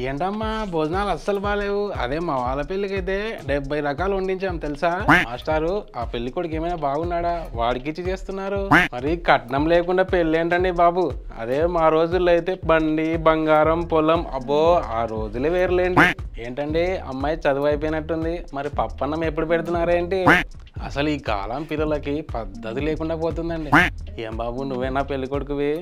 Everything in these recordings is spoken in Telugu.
ఏంటమ్మా భోజనాలు అస్సలు బాగాలేవు. అదే మా వాళ్ళ పెళ్ళికైతే 70 రకాలు వండించాం తెలుసా. మాస్టారు ఆ పెళ్లి కొడుకు ఏమైనా బాగున్నాడా? వాడికిచ్చి చేస్తున్నారు. మరి కట్నం లేకుండా పెళ్ళి ఏంటండి బాబు. అదే మా రోజుల్లో అయితే బండి బంగారం పొలం, అబ్బో ఆ రోజులే వేరులేండి. ఏంటండి అమ్మాయి చదువు అయిపోయినట్టుంది, మరి పప్పన్నం ఎప్పుడు పెడుతున్నారేంటి? అసలు ఈ కాలం పిల్లలకి పద్ధతి లేకుండా పోతుందండి. ఏం బాబు నువ్వేనా పెళ్లి కొడుకువి?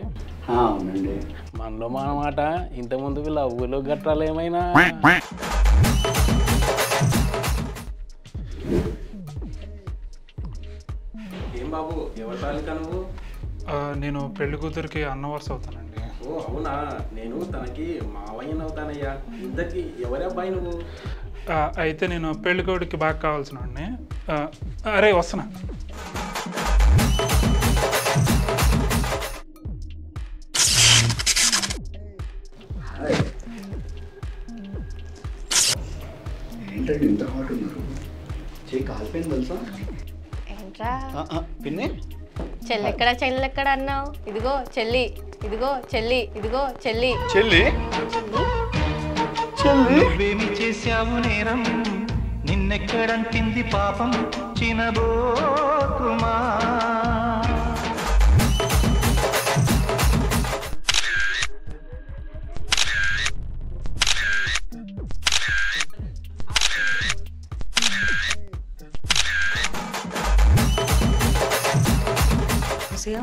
అవునండి. మనలో మాట ఇంతకుముందు వీళ్ళ ఊళ్ళో గట్రాలు ఏమైనా? ఏం బాబు ఎవరు తాలిక నువ్వు? నేను పెళ్లి కూతురికి అన్న వరుస అవుతానండి. ఓ అవునా, నేను తనకి మావయ్యను అవుతానయ్యా. ఇంతకీ ఎవరి అబ్బాయి నువ్వు? అయితే నేను పెళ్లి కొడుకి బాగా కావాల్సిన వాడిని. అరే వస్తున్నా. ఏంటండి ఇంత హాట్ ఉన్నారు? చేయి కాలిపోయింది తెలుసా? ఏంట్రా పిన్ని చెల్లెక్కడ చెల్లెక్కడ అన్నావు? ఇదిగో చెల్లి, ఇదిగో చెల్లి, ఇదిగో చెల్లి. చెల్లి నువ్వేమి చేశావు నేరం, నిన్నెక్కడంటింది పాపం చినబోకుమా.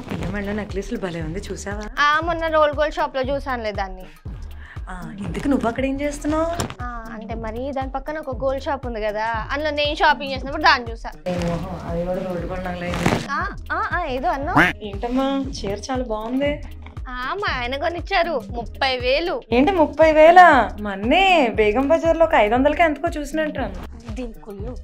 పిల్లమళ్ళ నెక్లెస్లు భలే ఉంది, చూసావా? మొన్న రోల్ గోల్డ్ షాప్ లో చూసానులే దాన్ని. ఇందుకు నువ్వు అక్కడ ఏం చేస్తున్నావు? అంటే మరి దాని పక్కన ఒక గోల్డ్ షాప్ ఉంది కదా, అందులో నేను షాపింగ్ చేసినప్పుడు దాన్ని చూసా. అది కూడా రోడ్డు కొనలే. ఏదో అన్నా. ఏంటమ్మా చీర చాలా బాగుంది. మా ఆయన కొనిచ్చారు 30,000. ఏంటి 30,000? మన్నే బేగం బజార్లో ఒక 500కి ఎంతకో చూసినట్టు. దీని కుళ్ళు.